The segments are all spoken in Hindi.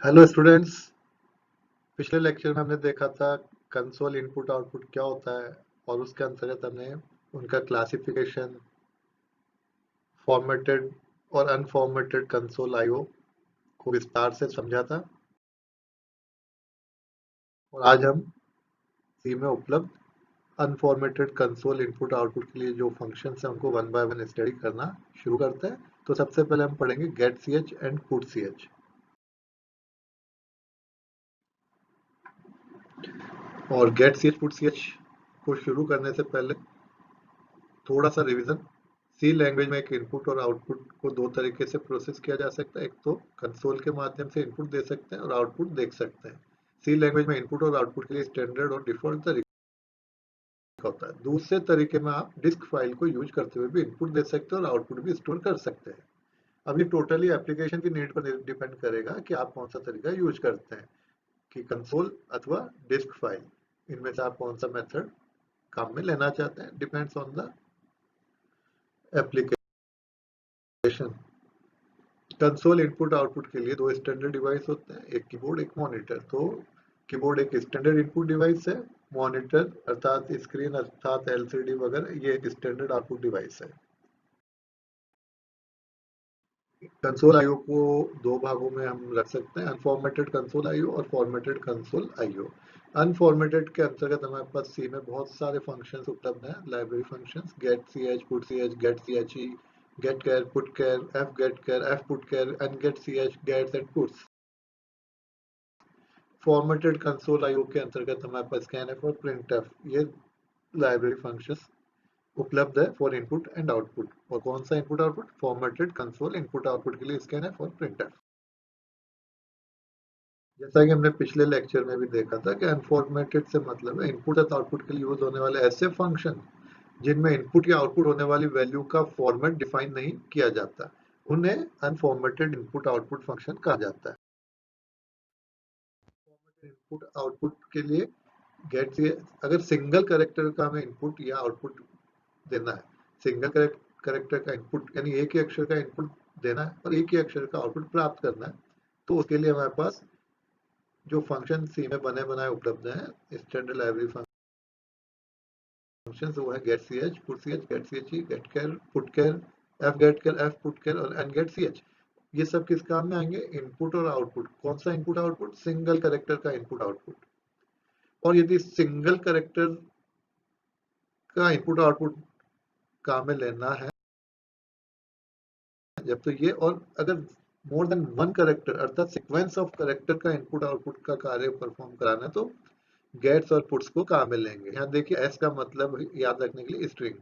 Hello students. पिछले लेक्चर में हमने देखा था कंसोल इनपुट आउटपुट क्या होता है और उसके अंतर्गत हमने उनका क्लासिफिकेशन, फॉर्मेटेड और अनफॉर्मेटेड कंसोल आईओ को विस्तार से समझा था। और आज हम सी में उपलब्ध अनफॉर्मेटेड कंसोल इनपुट आउटपुट के लिए जो फंक्शंस हैं उनको वन बाय वन स्टडी करना शुरू करते हैं। तो सबसे पहले हम पढ़ेंगे get C H and put C H. और get C H put C H को शुरू करने से पहले थोड़ा सा रिवीजन। सी लैंग्वेज में एक इनपुट और आउटपुट को दो तरीके से प्रोसेस किया जा सकता है। एक तो कंसोल के माध्यम से इनपुट दे सकते हैं और आउटपुट देख सकते हैं। सी लैंग्वेज में इनपुट और आउटपुट के लिए स्टैंडर्ड और डिफॉल्ट तरीका होता है। दूसरे तरीके में आप डिस्क फाइल को यूज करते हुए भी इनपुट दे सकते हैं और आउटपुट भी स्टोर कर सकते हैं। अब ये टोटली एप्लीकेशन की नीड पर डिपेंड करेगा कि आप कौन सा तरीका यूज करते हैं, कि कंसोल अथवा डिस्क फाइल। इनमें से आप कौन सा मेथड काम में लेना चाहते हैं, depends on the application. Console input output के लिए दो स्टैंडर्ड डिवाइस होते हैं, एक कीबोर्ड एक मॉनिटर। तो कीबोर्ड एक स्टैंडर्ड इनपुट डिवाइस है, मॉनिटर अर्थात स्क्रीन अर्थात एलसीडी वगैरह ये एक स्टैंडर्ड आउटपुट डिवाइस है। कंसोल आईओ को दो भागों में हम रख सकते हैं, अनफॉर्मेटेड कंसोल आईओ और फॉर्मेटेड कंसोल आईओ। अनफॉर्मेटेड के अंतर्गत हमारे पास सी में बहुत सारे फंक्शंस उपलब्ध हैं, library functions, get C H, put C H, get C H E, get char, put char, F get char, F put char, N get C H, gets and puts. Formatted console IO के अंतर्गत हमारे पास स्कैनफ और प्रिंटफ ये लाइब्रेरी फंक्शंस उपलब्ध है फॉर इनपुट एंड आउटपुट। और कौन सा input output? Formatted console input output के लिए स्कैनफ और प्रिंटफ। जैसा कि हमने पिछले लेक्चर में भी देखा था कि अनफॉर्मेटेड से मतलब है इनपुट और आउटपुट के लिए यूज होने वाले ऐसे फंक्शन जिनमें इनपुट या आउटपुट होने वाली वैल्यू का फॉर्मेट डिफाइन नहीं किया जाता, उन्हें अनफॉर्मेटेड इनपुट आउटपुट फंक्शन कहा जाता है। इनपुट आउटपुट के लिए गेट से अगर सिंगल कैरेक्टर का हमें इनपुट या आउटपुट देना है, सिंगल कैरेक्टर का इनपुट यानी एक ही अक्षर का इनपुट देना है और एक ही अक्षर का आउटपुट प्राप्त करना है, तो उसके लिए हमारे पास जो फंक्शन सी में बने बनाए उपलब्ध हैं स्टैंडर्ड लाइब्रेरी फंक्शन, वो है get C H, put C H, get C H E, get char, put char, F get char, F put char और एन गेट सी एच। ये सब किस काम में आएंगे? इनपुट और आउटपुट। कौन सा इनपुट आउटपुट? सिंगल कैरेक्टर का इनपुट आउटपुट। और यदि सिंगल कैरेक्टर का इनपुट आउटपुट काम में लेना है जब, तो ये, और अगर मोर देन वन कैरेक्टर अर्थात सीक्वेंस ऑफ कैरेक्टर का इनपुट आउटपुट का कार्य परफॉर्म कराना है, तो गेट्स और पुट्स को काम में लेंगे। यहाँ देखिए एस का मतलब याद रखने के लिए string.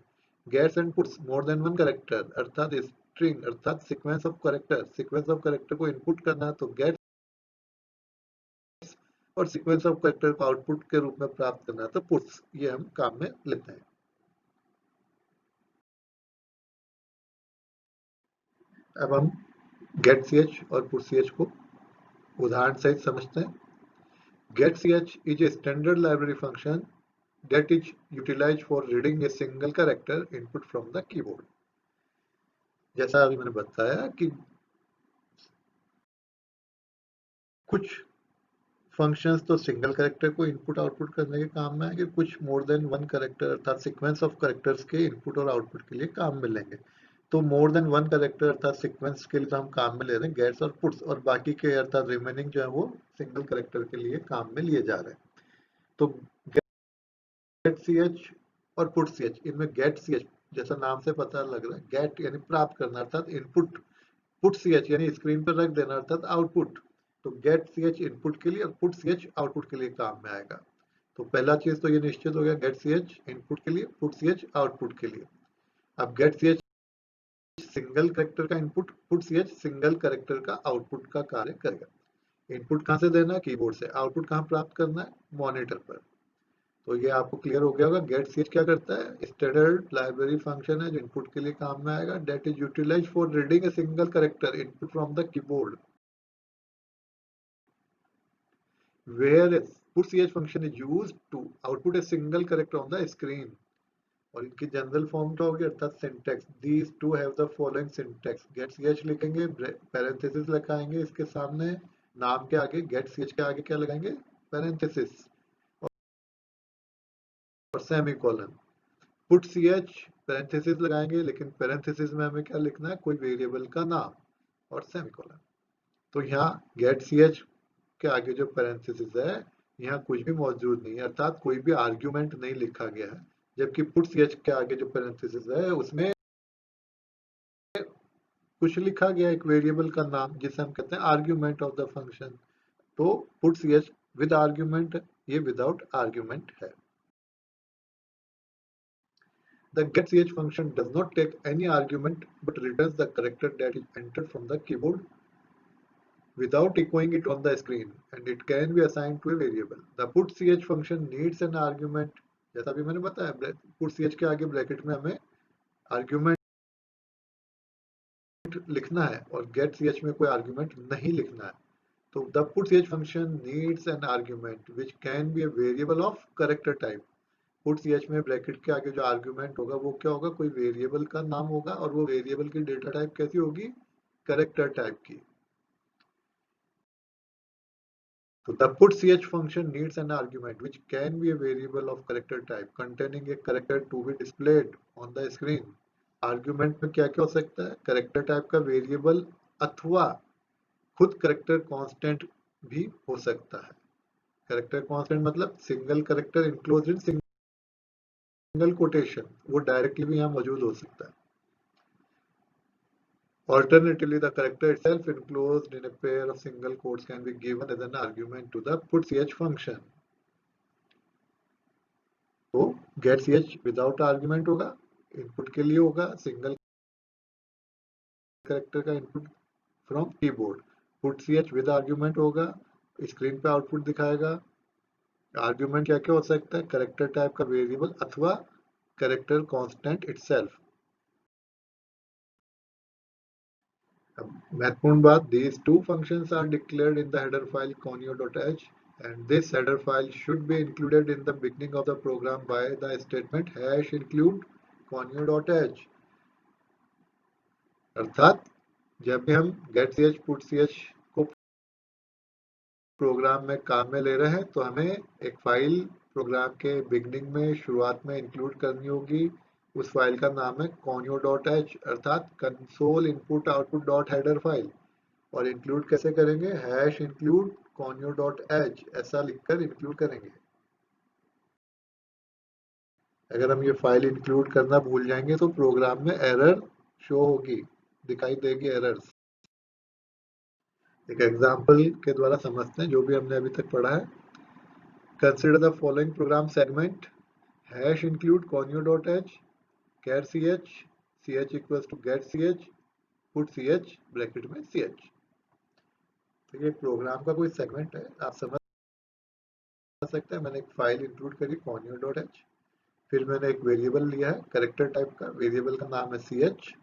Gets and puts more than one character अर्थात स्ट्रिंग अर्थात sequence of character, sequence of character को इनपुट करना है तो गेट्स, और सीक्वेंस ऑफ कैरेक्टर को आउटपुट के रूप में प्राप्त करना है तो पुट्स। ये हम काम में लेते हैं। अब हम गेट सी एच और पुट सी एच को उदाहरण सहित समझते हैं। getch is a standard library function that is utilized for reading a single character input from the keyboard। जैसा अभी मैंने बताया कि कुछ फंक्शंस तो सिंगल कैरेक्टर को इनपुट आउटपुट करने के काम में आएंगे, कुछ मोर देन वन कैरेक्टर अर्थात सीक्वेंस ऑफ कैरेक्टर्स के इनपुट और आउटपुट के लिए काम में लेंगे। तो मोर देन वन कैरेक्टर अर्थात सीक्वेंस के लिए तो हम काम में ले रहे हैं गेट्स और पुट्स, और बाकी के अर्थात रिमेनिंग जो है वो सिंगल कैरेक्टर के लिए काम में लिए जा रहे हैं। तो गेट सी एच और पुट सी एच, इनमें गेट सी एच जैसा नाम से पता लग रहा है, गेट यानी प्राप्त करना अर्थात इनपुट, पुट सी एच यानी स्क्रीन पर रख देना अर्थात आउटपुट। तो गेट सी एच इनपुट के लिए और पुट सी एच आउटपुट के लिए काम में आएगा। तो पहला चीज तो ये निश्चित हो गया, गेट सी एच इनपुट के लिए, पुट सी एच आउटपुट के लिए। अब get C H single character का input, put C H single character का आउटपुट का कार्य करेगा। इनपुट कहाँ से देना है? कीबोर्ड से। आउटपुट कहाँ प्राप्त करना है? मॉनिटर पर। तो ये आपको क्लियर हो गया होगा। गेट सी एच क्या करता है? स्टैंडर्ड लाइब्रेरी फंक्शन है जो इनपुट के लिए काम में आएगा, that is utilized for reading a single character input from the keyboard, whereas puts function is used to output a single character on the screen। और इनकी जनरल फॉर्म क्या होगी अर्थात syntax, these two have the following syntax। Get C H लिखेंगे, पैरेंथेसिस लगाएंगे इसके सामने, नाम के आगे गेट ch के आगे क्या लगाएंगे, पैरेंथेसिस और सेमीकोलन। पुट ch पैरेंथेसिस लगाएंगे, लेकिन पैरेंथेसिस में हमें क्या लिखना है, कोई वेरिएबल का नाम और सेमीकोलन। तो यहाँ गेट ch के आगे जो पैरेंथेसिस है, यहाँ कुछ भी मौजूद नहीं है, अर्थात कोई भी आर्ग्यूमेंट नहीं लिखा गया है। जबकि पुट ch के आगे जो पैरेंथेसिस है उसमें कुछ लिखा गया, एक वेरिएबल का नाम जिसे हम कहते हैं आर्ग्यूमेंट ऑफ द फंक्शन। तो पुट ch विद आर्ग्यूमेंट, ये विदाउट आर्ग्यूमेंट है। The getCH function does not take any argument but returns the character that is entered from the keyboard without echoing it on the screen, and it can be assigned to a variable. The putch function needs an argument. जैसा भी मैंने बताया, putch के आगे ब्रैकेट में हमें आर्ग्यूमेंट लिखना है और getch में कोई आर्ग्यूमेंट नहीं लिखना है। तो the putch function needs an argument which can be a variable of character type. putch में ब्रैकेट के आगे जो आर्ग्यूमेंट होगा वो क्या होगा, कोई वेरिएबल का नाम होगा, और वो वेरिएबल की डेटा टाइप कैसी होगी, कैरेक्टर टाइप की। So the putch function needs an argument which can be a variable of character type containing a character to be displayed on the screen. Argument में क्या क्या हो सकता है, कैरेक्टर टाइप का वेरिएबल अथवा खुद कैरेक्टर कांस्टेंट भी हो सकता है। कैरेक्टर कांस्टेंट मतलब single character enclosed in single quotation, वो डायरेक्टली भी यहाँ मौजूद हो सकता है। Alternatively, the character itself enclosed in a pair of single quotes can be given as an argument to the putch function. तो getch विदाउट आर्ग्यूमेंट होगा, इनपुट के लिए होगा सिंगल कैरेक्टर का input from keyboard. putch with argument होगा, स्क्रीन पे आउटपुट दिखाएगा। आर्ग्यूमेंट क्या क्या हो सकता है, कैरेक्टर टाइप का वेरिएबल अथवा कैरेक्टर कांस्टेंट इटसेल्फ। महत्वपूर्ण बात, these two functions are declared in the header file conio.h, and this header file should be included in the beginning of the program by the statement #include conio.h। अर्थात जब भी हम getch putch को प्रोग्राम में काम में ले रहे हैं तो हमें एक फाइल प्रोग्राम के बिगनिंग में, शुरुआत में इंक्लूड करनी होगी। उस फाइल का नाम है conio.h, अर्थात console input output dot header file. और इंक्लूड कैसे करेंगे, #include conio.h ऐसा लिखकर इंक्लूड करेंगे। अगर हम ये फाइल इंक्लूड करना भूल जाएंगे तो प्रोग्राम में एरर शो होगी, दिखाई देगी एरर्स। एक एग्जांपल के द्वारा समझते हैं जो भी हमने अभी तक पढ़ा है। Consider the following program segment, #include conio.h, char ch equals to get ch, put ch bracket में ch। तो ये प्रोग्राम का कोई सेगमेंट है, आप समझ सकते हैं। मैंने एक फाइल इंक्लूड करी conio.h, फिर मैंने एक वेरिएबल लिया है कैरेक्टर टाइप का, वेरिएबल का नाम है ch,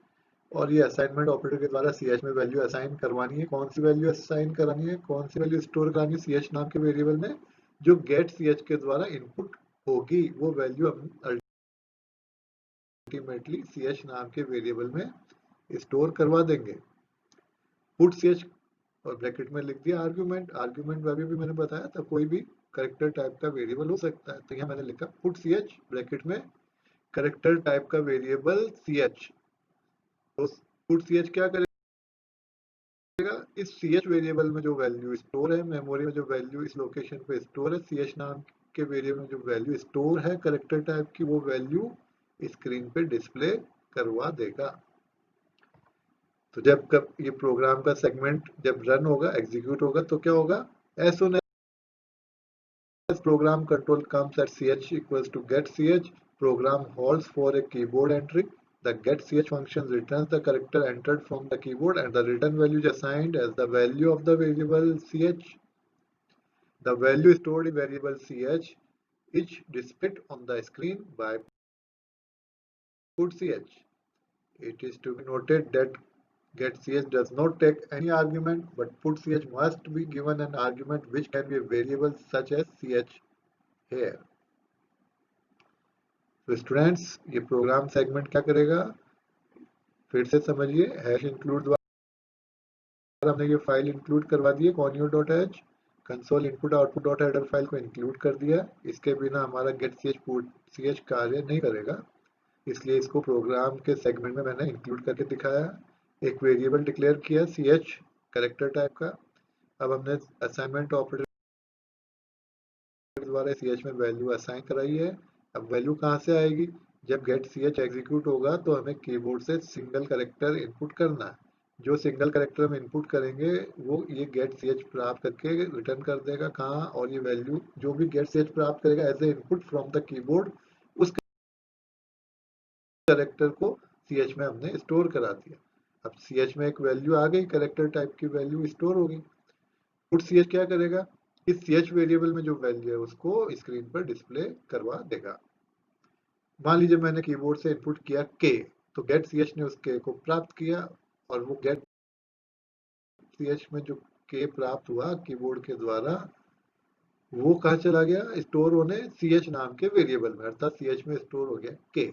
और ये असाइनमेंट ऑपरेटर के द्वारा ch में वैल्यू असाइन करवानी है। कौन सी वैल्यू असाइन करानी है, कौन सी वैल्यू स्टोर करानी है ch नाम के वेरिएबल में, जो गेट ch के द्वारा इनपुट होगी वो वैल्यू हम अल्टीमेटली ch नाम के वेरिएबल में स्टोर करवा देंगे। पुट ch और ब्रैकेट में लिख दिया आर्ग्यूमेंट। आर्ग्यूमेंट अभी भी मैंने बताया था कोई भी कैरेक्टर टाइप का वेरिएबल हो सकता है। तो यहाँ मैंने लिखा पुट ch ब्रैकेट में कैरेक्टर टाइप का वेरिएबल ch। तो पुट ch क्या करेगा, इस ch वेरिएबल में जो वैल्यू स्टोर है, मेमोरी में जो वैल्यू इस लोकेशन पे स्टोर है, ch नाम के वेरिएबल में जो वैल्यू स्टोर है कैरेक्टर टाइप की, वो वैल्यू स्क्रीन पे डिस्प्ले करवा देगा। तो जब कब ये प्रोग्राम का सेगमेंट जब रन होगा, एग्जीक्यूट होगा, तो क्या होगा, as soon as program control comes at ch equals to get ch, program halts for a keyboard entry. The get ch function returns the character entered from the keyboard and the return value is assigned as the value of the variable ch. The value stored in variable ch is displayed on the screen by put ch. It is to be noted that getch does not take any argument, but putch must be given an argument which can be a variable such as ch here. तो स्टूडेंट्स ये प्रोग्राम सेगमेंट क्या करेगा, फिर से समझिए, #include हमने ये फाइल इंक्लूड करवा दी है conio.h, console input output dot header file को इंक्लूड कर दिया। इसके बिना हमारा गेट ch कार्य नहीं करेगा, इसलिए इसको प्रोग्राम के सेगमेंट में मैंने इंक्लूड करके दिखाया। एक वेरिएबल डिक्लेयर किया ch कैरेक्टर टाइप का। अब हमने असाइनमेंट ऑपरेटर द्वारा ch में वैल्यू असाइन कराई है। अब वैल्यू कहाँ से आएगी? जब गेट ch एग्जीक्यूट होगा तो हमें कीबोर्ड से सिंगल कैरेक्टर इनपुट करना है। जो सिंगल कैरेक्टर हम इनपुट करेंगे वो ये गेट ch प्राप्त करके रिटर्न कर देगा कहाँ, और ये वैल्यू जो भी गेट ch प्राप्त करेगा as a input from the keyboard, उस कैरेक्टर को ch में हमने स्टोर करा दिया। अब ch में एक वैल्यू आ गई, कैरेक्टर टाइप की वैल्यू स्टोर हो गई। पुट ch क्या करेगा? इस ch वेरिएबल में जो वैल्यू है उसको स्क्रीन पर डिस्प्ले करवा देगा। मान लीजिए मैंने कीबोर्ड से इनपुट किया k, तो गेट ch ने उस k को प्राप्त किया, और वो गेट ch में जो k प्राप्त हुआ कीबोर्ड के द्वारा वो कहाँ चला गया? स्टोर होने ch नाम के वेरिएबल में, अर्थात ch में स्टोर हो गया k।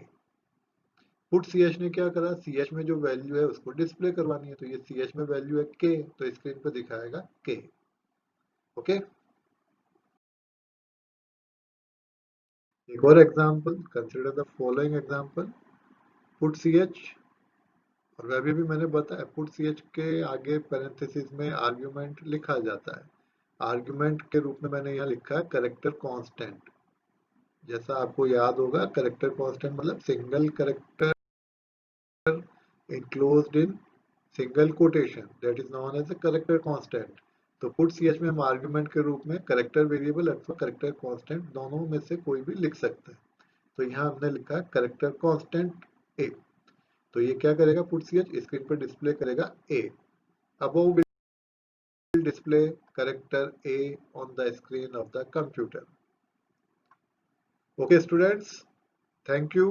पुट ch ने क्या करा? ch में जो वैल्यू है उसको डिस्प्ले करवानी है, तो ये ch में वैल्यू है k, तो स्क्रीन पर दिखाएगा k। ओके, एक और example, consider the following example. Put ch, और वह भी मैंने बताया पुट ch के आगे पैरेंथेसिस में आर्ग्यूमेंट लिखा जाता है। आर्ग्यूमेंट के रूप में मैंने यहाँ लिखा है कैरेक्टर कांस्टेंट। जैसा आपको याद होगा, कैरेक्टर कांस्टेंट मतलब single character enclosed in single quotation, that is known as a character constant। तो पुट ch में हम आर्ग्यूमेंट के रूप में कैरेक्टर वेरिएबल अथवा कैरेक्टर कांस्टेंट दोनों में से कोई भी लिख सकते हैं। तो यहाँ हमने लिखा है कैरेक्टर कांस्टेंट a, तो ये क्या करेगा? पुट ch स्क्रीन पर डिस्प्ले करेगा a। above will display character a on the screen of the computer। Okay students, thank you।